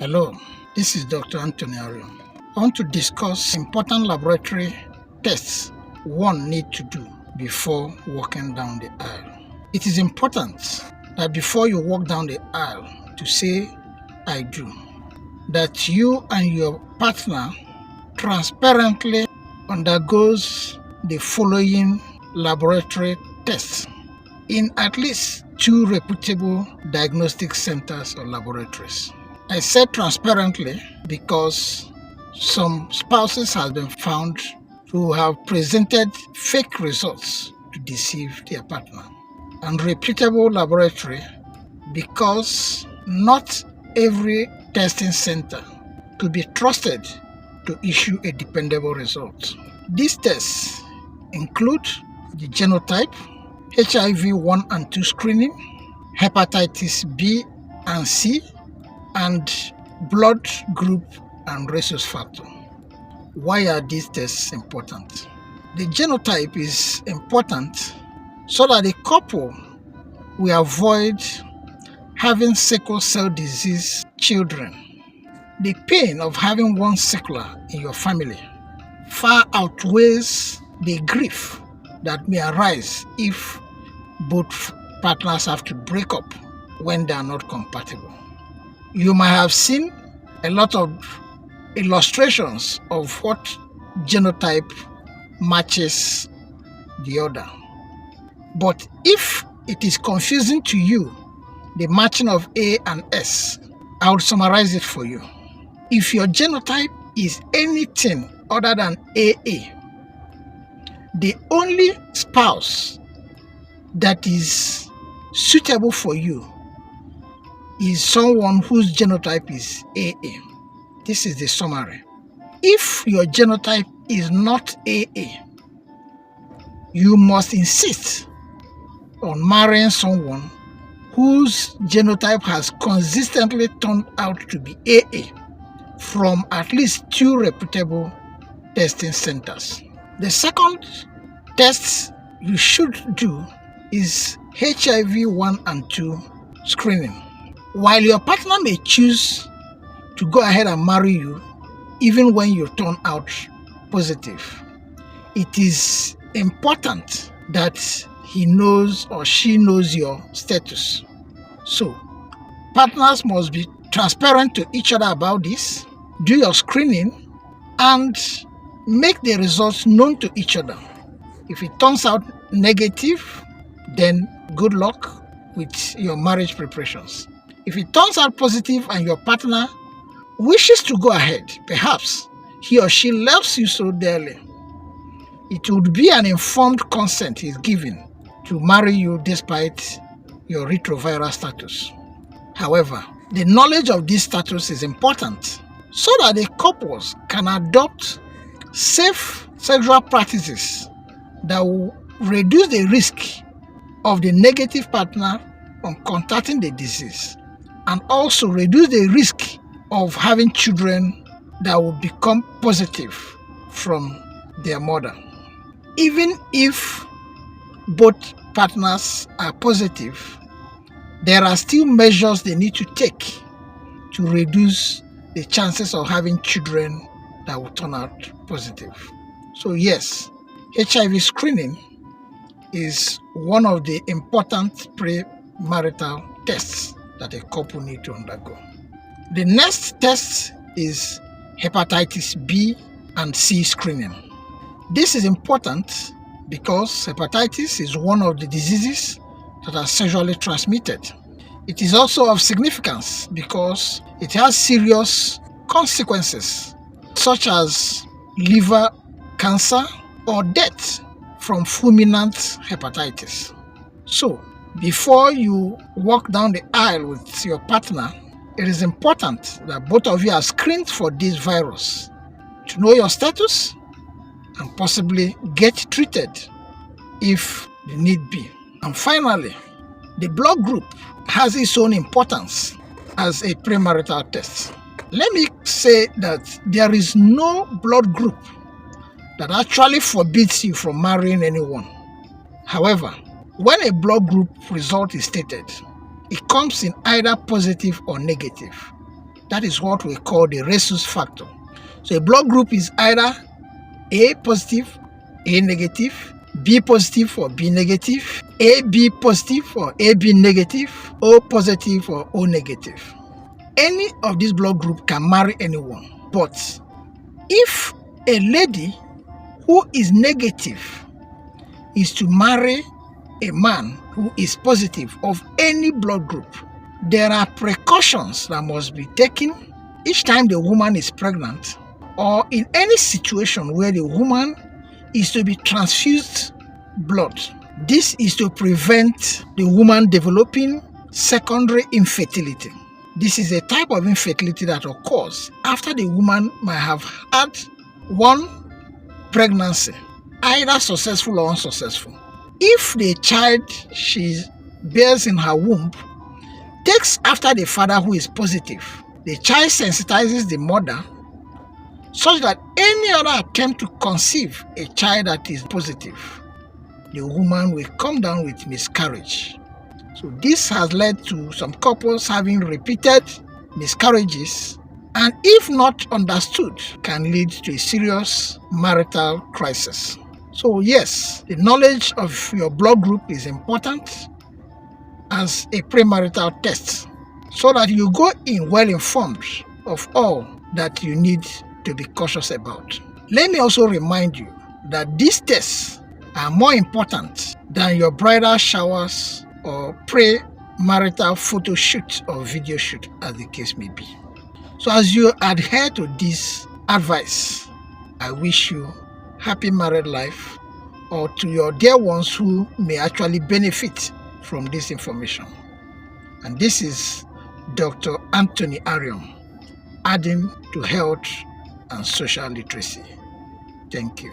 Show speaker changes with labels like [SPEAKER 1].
[SPEAKER 1] Hello, this is Dr. Anthony Ario. I want to discuss important laboratory tests one needs to do before walking down the aisle. It is important that before you walk down the aisle to say, I do, that you and your partner transparently undergoes the following laboratory tests in at least 2 reputable diagnostic centers or laboratories. I said transparently because some spouses have been found who have presented fake results to deceive their partner. And reputable laboratory because not every testing center could be trusted to issue a dependable result. These tests include the genotype, HIV 1 and 2 screening, hepatitis B and C, and blood group and rhesus factor. Why are these tests important? The genotype is important so that the couple will avoid having sickle cell disease children. The pain of having one sickler in your family far outweighs the grief that may arise if both partners have to break up when they are not compatible. You might have seen a lot of illustrations of what genotype matches the other. But if it is confusing to you, the matching of A and S, I will summarize it for you. If your genotype is anything other than AA, the only spouse that is suitable for you is someone whose genotype is AA. This is the summary. If your genotype is not AA, you must insist on marrying someone whose genotype has consistently turned out to be AA from at least 2 reputable testing centers. The second test you should do is HIV 1 and 2 screening. While your partner may choose to go ahead and marry you even when you turn out positive, it is important that he knows or she knows your status. So, partners must be transparent to each other about this, do your screening, and make the results known to each other. If it turns out negative, then good luck with your marriage preparations. If it turns out positive and your partner wishes to go ahead, perhaps he or she loves you so dearly, it would be an informed consent he's giving to marry you despite your retroviral status. However, the knowledge of this status is important so that the couples can adopt safe sexual practices that will reduce the risk of the negative partner from contracting the disease and also reduce the risk of having children that will become positive from their mother. Even if both partners are positive, there are still measures they need to take to reduce the chances of having children that will turn out positive. So yes, HIV screening is one of the important pre-marital tests that a couple need to undergo. The next test is hepatitis B and C screening. This is important because hepatitis is one of the diseases that are sexually transmitted. It is also of significance because it has serious consequences such as liver cancer or death from fulminant hepatitis. So, before you walk down the aisle with your partner, it is important that both of you are screened for this virus to know your status and possibly get treated if the need be. And finally, the blood group has its own importance as a premarital test. Let me say that there is no blood group that actually forbids you from marrying anyone. However, when a blood group result is stated, it comes in either positive or negative. That is what we call the rhesus factor. So a blood group is either A positive, A negative, B positive or B negative, AB positive or AB negative, O positive or O negative. Any of these blood group can marry anyone. But if a lady who is negative is to marry a man who is positive of any blood group, there are precautions that must be taken each time the woman is pregnant, or in any situation where the woman is to be transfused blood. This is to prevent the woman developing secondary infertility. This is a type of infertility that occurs after the woman might have had one pregnancy, either successful or unsuccessful. If the child she bears in her womb takes after the father who is positive, the child sensitizes the mother such that any other attempt to conceive a child that is positive, the woman will come down with miscarriage. So this has led to some couples having repeated miscarriages, and if not understood, can lead to a serious marital crisis. So yes, the knowledge of your blood group is important as a premarital test, so that you go in well informed of all that you need to be cautious about. Let me also remind you that these tests are more important than your bridal showers or pre-marital photo shoot or video shoot, as the case may be. So as you adhere to this advice, I wish you happy married life, or to your dear ones who may actually benefit from this information. And this is Dr. Anthony Arion, adding to health and social literacy. Thank you.